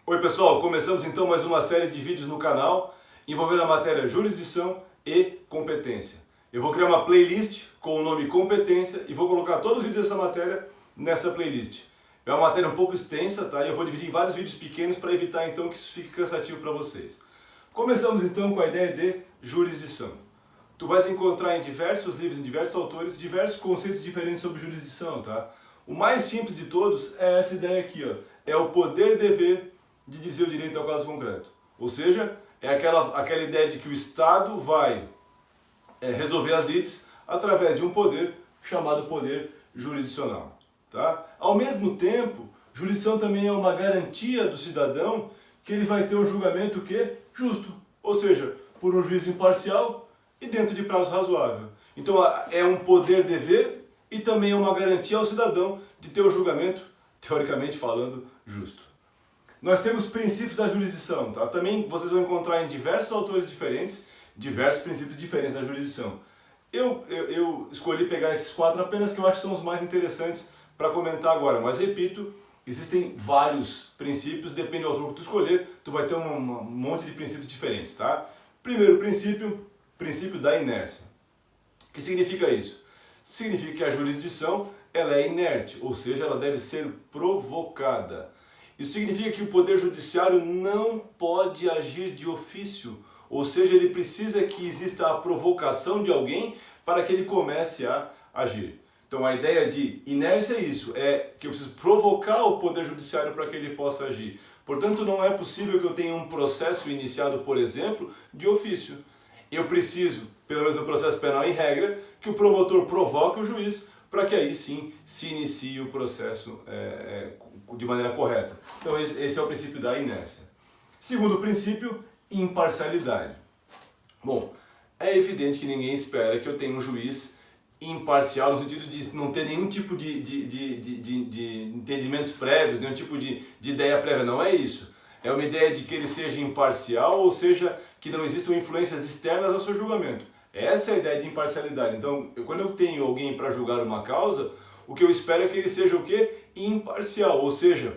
Oi pessoal, começamos então mais uma série de vídeos no canal envolvendo a matéria jurisdição e competência. Eu vou criar uma playlist com o nome competência e vou colocar todos os vídeos dessa matéria nessa playlist. É uma matéria um pouco extensa, tá? E eu vou dividir em vários vídeos pequenos para evitar então que isso fique cansativo para vocês. Começamos então com a ideia de jurisdição. Tu vais encontrar em diversos livros, em diversos autores, diversos conceitos diferentes sobre jurisdição, tá? O mais simples de todos é essa ideia aqui, ó. É o poder-dever de dizer o direito ao caso concreto. Ou seja, é aquela ideia de que o Estado vai resolver as lides através de um poder chamado poder jurisdicional. Tá? Ao mesmo tempo, jurisdição também é uma garantia do cidadão que ele vai ter um julgamento justo. Ou seja, por um juiz imparcial e dentro de prazo razoável. Então é um poder-dever e também é uma garantia ao cidadão de ter um julgamento, teoricamente falando, justo. Nós temos princípios da jurisdição, tá? Também vocês vão encontrar em diversos autores diferentes, diversos princípios diferentes da jurisdição. Eu escolhi pegar esses 4 apenas que eu acho que são os mais interessantes para comentar agora, mas repito, existem vários princípios, depende do autor que tu escolher, tu vai ter um monte de princípios diferentes, tá? Primeiro princípio da inércia. O que significa isso? Significa que a jurisdição ela é inerte, ou seja, ela deve ser provocada. Isso significa que o Poder Judiciário não pode agir de ofício, ou seja, ele precisa que exista a provocação de alguém para que ele comece a agir. Então a ideia de inércia é isso, é que eu preciso provocar o Poder Judiciário para que ele possa agir. Portanto, não é possível que eu tenha um processo iniciado, por exemplo, de ofício. Eu preciso, pelo menos no processo penal em regra, que o promotor provoque o juiz para que aí sim se inicie o processo de maneira correta. Então esse é o princípio da inércia. Segundo princípio, imparcialidade. Bom, é evidente que ninguém espera que eu tenha um juiz imparcial no sentido de não ter nenhum tipo de entendimentos prévios, nenhum tipo de ideia prévia. Não é isso. É uma ideia de que ele seja imparcial, ou seja, que não existam influências externas ao seu julgamento. Essa é a ideia de imparcialidade. Então, quando eu tenho alguém para julgar uma causa, o que eu espero é que ele seja o quê? Imparcial, ou seja,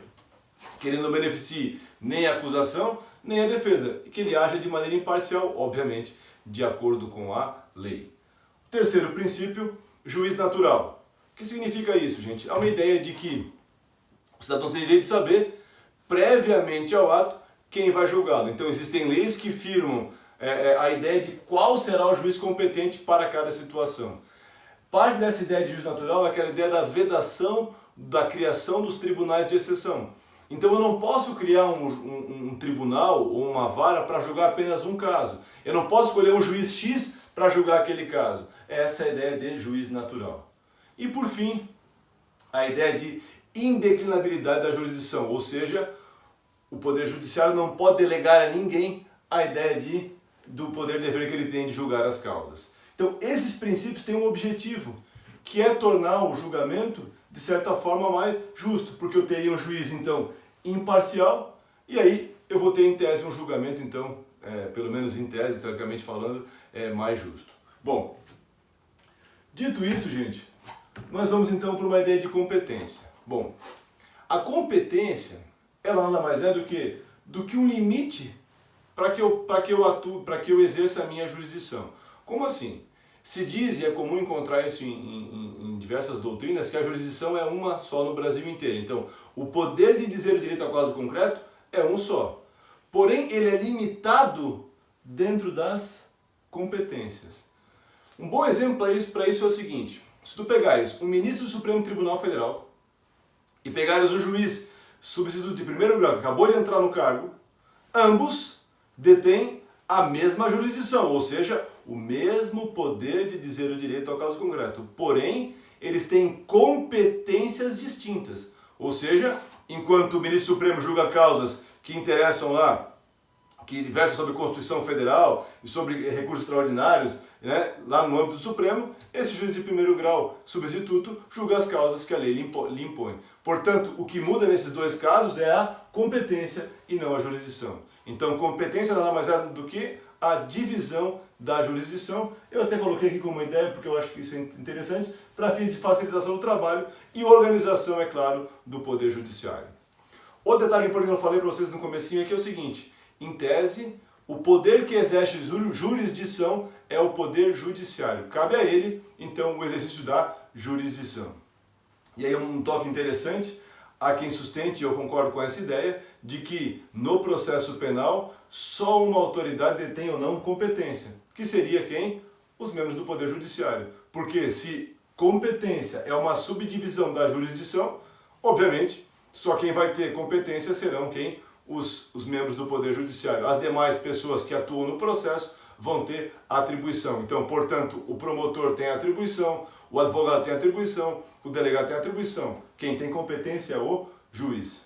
que ele não beneficie nem a acusação, nem a defesa, e que ele haja de maneira imparcial, obviamente, de acordo com a lei. Terceiro princípio, juiz natural. O que significa isso, gente? É uma ideia de que o cidadão tem direito de saber, previamente ao ato, quem vai julgá-lo. Então, existem leis que firmam a ideia de qual será o juiz competente para cada situação. Parte dessa ideia de juiz natural é aquela ideia da vedação da criação dos tribunais de exceção. Então eu não posso criar um tribunal ou uma vara para julgar apenas um caso. Eu não posso escolher um juiz X para julgar aquele caso. Essa é a ideia de juiz natural. E por fim, a ideia de indeclinabilidade da jurisdição, ou seja, o Poder Judiciário não pode delegar a ninguém a ideia do poder-dever que ele tem de julgar as causas. Então, esses princípios têm um objetivo, que é tornar o julgamento, de certa forma, mais justo, porque eu teria um juiz, então, imparcial, e aí eu vou ter, em tese, um julgamento, então, pelo menos em tese, teoricamente falando, mais justo. Bom, dito isso, gente, nós vamos, então, para uma ideia de competência. Bom, a competência, ela nada mais é do que um limite para que eu exerça a minha jurisdição. Como assim? Se diz, e é comum encontrar isso em diversas doutrinas, que a jurisdição é uma só no Brasil inteiro. Então, o poder de dizer o direito ao caso concreto é um só. Porém, ele é limitado dentro das competências. Um bom exemplo para isso é o seguinte: se tu pegares um ministro do Supremo Tribunal Federal e pegares um juiz substituto de primeiro grau que acabou de entrar no cargo, ambos detêm a mesma jurisdição, ou seja, o mesmo poder de dizer o direito ao caso concreto. Porém, eles têm competências distintas. Ou seja, enquanto o ministro Supremo julga causas que interessam lá, que versam sobre Constituição Federal e sobre recursos extraordinários, né, lá no âmbito do Supremo, esse juiz de primeiro grau substituto julga as causas que a lei lhe impõe. Portanto, o que muda nesses dois casos é a competência e não a jurisdição. Então, competência nada mais é do que a divisão da jurisdição. Eu até coloquei aqui como ideia, porque eu acho que isso é interessante, para fins de facilitação do trabalho e organização, é claro, do Poder Judiciário. O detalhe importante que eu falei para vocês no comecinho é que é o seguinte, em tese, o poder que exerce jurisdição é o poder judiciário. Cabe a ele, então, o exercício da jurisdição. E aí um toque interessante, há quem sustente, e eu concordo com essa ideia, de que no processo penal só uma autoridade detém ou não competência, que seria quem? Os membros do Poder Judiciário. Porque se competência é uma subdivisão da jurisdição, obviamente, só quem vai ter competência serão quem? Os membros do Poder Judiciário. As demais pessoas que atuam no processo vão ter atribuição. Então, portanto, o promotor tem atribuição, o advogado tem atribuição, o delegado tem atribuição. Quem tem competência é o juiz.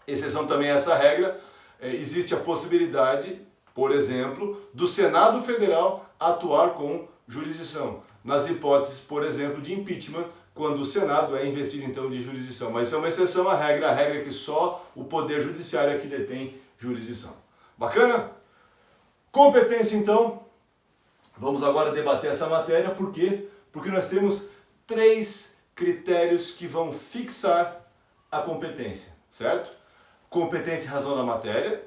Exceção também a essa regra, existe a possibilidade, por exemplo, do Senado Federal atuar com jurisdição. Nas hipóteses, por exemplo, de impeachment, quando o Senado é investido então de jurisdição. Mas isso é uma exceção à regra. A regra é que só o Poder Judiciário é que detém jurisdição. Bacana? Competência, então. Vamos agora debater essa matéria. Por quê? Porque nós temos 3 critérios que vão fixar a competência, certo? Competência em razão da matéria,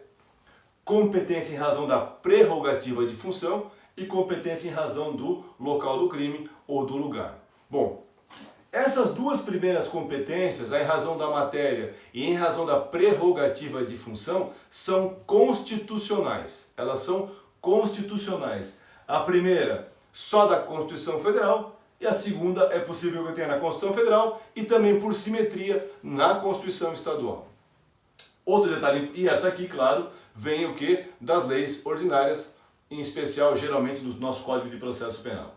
competência em razão da prerrogativa de função e competência em razão do local do crime ou do lugar. Bom, essas 2 primeiras competências, a em razão da matéria e em razão da prerrogativa de função, são constitucionais. Elas são constitucionais. A primeira, só da Constituição Federal, e a segunda é possível que eu tenha na Constituição Federal e também por simetria na Constituição Estadual. Outro detalhe, e essa aqui, claro, vem o que? Das leis ordinárias, em especial, geralmente, do nosso Código de Processo Penal.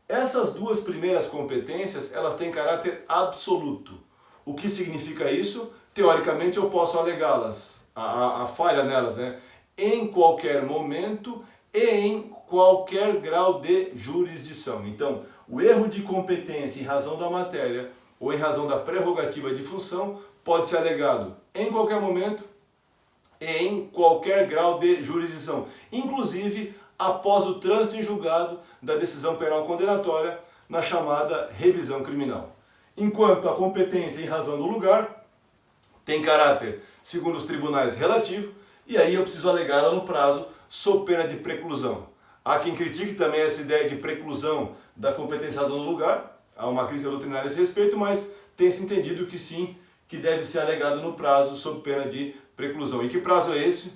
Essas 2 primeiras competências, elas têm caráter absoluto. O que significa isso? Teoricamente, eu posso alegá-las, a falha nelas, né? Em qualquer momento e em qualquer grau de jurisdição. Então, o erro de competência em razão da matéria ou em razão da prerrogativa de função pode ser alegado em qualquer momento e em qualquer grau de jurisdição, inclusive após o trânsito em julgado da decisão penal condenatória na chamada revisão criminal. Enquanto a competência em razão do lugar tem caráter, segundo os tribunais, relativo, e aí eu preciso alegá-la no prazo sob pena de preclusão. Há quem critique também essa ideia de preclusão da competência em razão do lugar, há uma crítica doutrinária a esse respeito, mas tem-se entendido que sim, que deve ser alegado no prazo sob pena de preclusão. E que prazo é esse?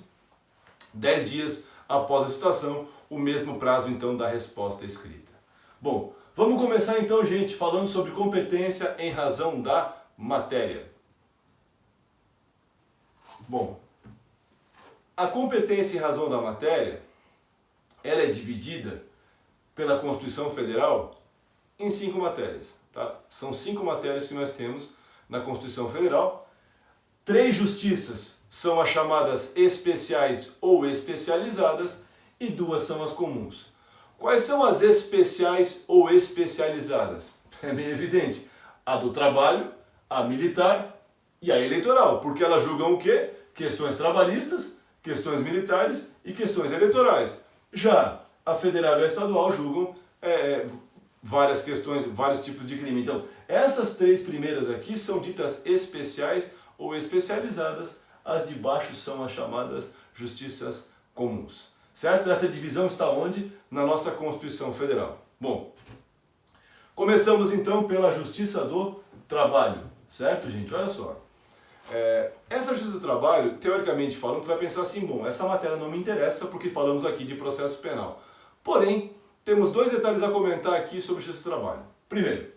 10 dias após a citação, o mesmo prazo então da resposta escrita. Bom, vamos começar então, gente, falando sobre competência em razão da matéria. Bom, a competência em razão da matéria, ela é dividida pela Constituição Federal em 5 matérias. Tá? São 5 matérias que nós temos na Constituição Federal. 3 justiças são as chamadas especiais ou especializadas e 2 são as comuns. Quais são as especiais ou especializadas? É bem evidente. A do trabalho, a militar e a eleitoral, porque elas julgam o quê? Questões trabalhistas, questões militares e questões eleitorais. Já a federal e a estadual julgam várias questões, vários tipos de crime. Então, essas 3 primeiras aqui são ditas especiais ou especializadas, as de baixo são as chamadas justiças comuns. Certo? Essa divisão está onde? Na nossa Constituição Federal. Bom, começamos então pela Justiça do Trabalho. Certo, gente? Olha só. Essa Justiça do Trabalho, teoricamente falando, tu vai pensar assim, bom, essa matéria não me interessa porque falamos aqui de processo penal. Porém, temos 2 detalhes a comentar aqui sobre Justiça do Trabalho. Primeiro,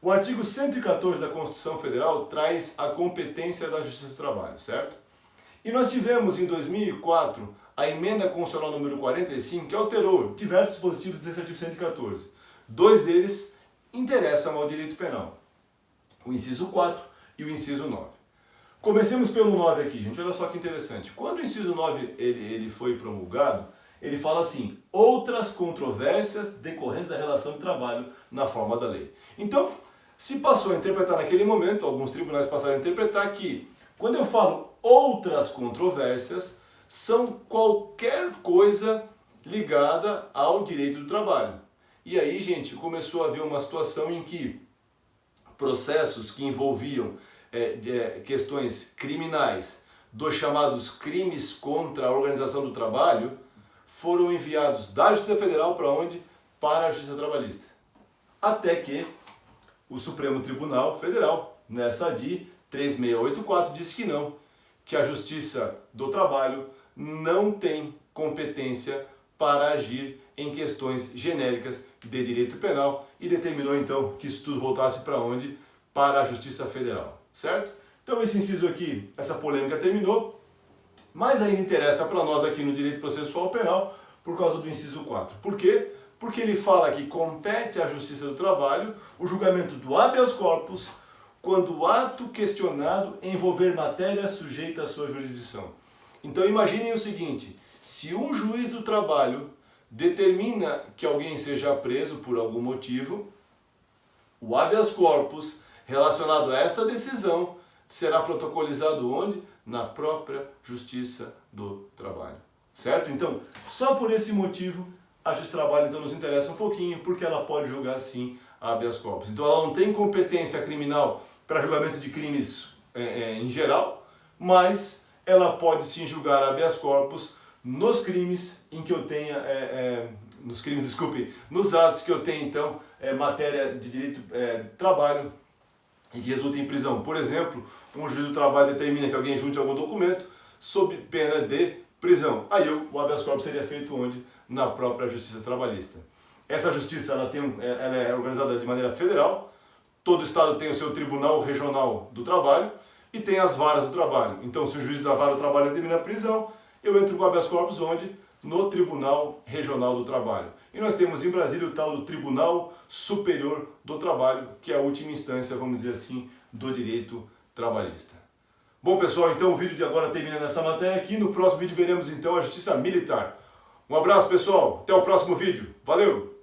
o artigo 114 da Constituição Federal traz a competência da Justiça do Trabalho, certo? E nós tivemos em 2004 a emenda constitucional número 45 que alterou diversos dispositivos desse artigo 114. 2 deles interessam ao direito penal, o inciso 4 e o inciso 9. Comecemos pelo 9 aqui, gente, olha só que interessante. Quando o inciso 9 ele foi promulgado, ele fala assim, outras controvérsias decorrentes da relação de trabalho na forma da lei. Então, se passou a interpretar naquele momento, alguns tribunais passaram a interpretar que, quando eu falo outras controvérsias, são qualquer coisa ligada ao direito do trabalho. E aí, gente, começou a haver uma situação em que processos que envolviam questões criminais dos chamados crimes contra a organização do trabalho foram enviados da Justiça Federal para onde? Para a Justiça Trabalhista. Até que o Supremo Tribunal Federal, nessa ADI 3684, disse que não, que a Justiça do Trabalho não tem competência para agir em questões genéricas de direito penal e determinou então que isso tudo voltasse para onde? Para a Justiça Federal, certo? Então esse inciso aqui, essa polêmica terminou, mas ainda interessa para nós aqui no direito processual penal por causa do inciso 4. Por quê? Porque ele fala que compete à Justiça do Trabalho o julgamento do habeas corpus quando o ato questionado envolver matéria sujeita à sua jurisdição. Então imaginem o seguinte, se um juiz do trabalho determina que alguém seja preso por algum motivo, o habeas corpus relacionado a esta decisão será protocolizado onde? Na própria Justiça do Trabalho. Certo? Então, só por esse motivo, a Justiça do Trabalho então, nos interessa um pouquinho, porque ela pode julgar sim habeas corpus. Então, ela não tem competência criminal para julgamento de crimes em geral, mas ela pode sim julgar habeas corpus nos crimes em que eu tenha, nos atos que eu tenha então matéria de direito de trabalho e que resulta em prisão. Por exemplo, um juiz do trabalho determina que alguém junte algum documento sob pena de prisão. Aí o habeas corpus seria feito onde? Na própria Justiça Trabalhista. Essa justiça ela é organizada de maneira federal, todo estado tem o seu Tribunal Regional do Trabalho e tem as varas do trabalho. Então, se o juiz da vara do trabalho determina a prisão, eu entro com o habeas corpus onde? No Tribunal Regional do Trabalho. E nós temos em Brasília o tal do Tribunal Superior do Trabalho, que é a última instância, vamos dizer assim, do direito trabalhista. Bom pessoal, então o vídeo de agora termina nessa matéria aqui. No próximo vídeo veremos então a Justiça Militar. Um abraço pessoal, até o próximo vídeo. Valeu!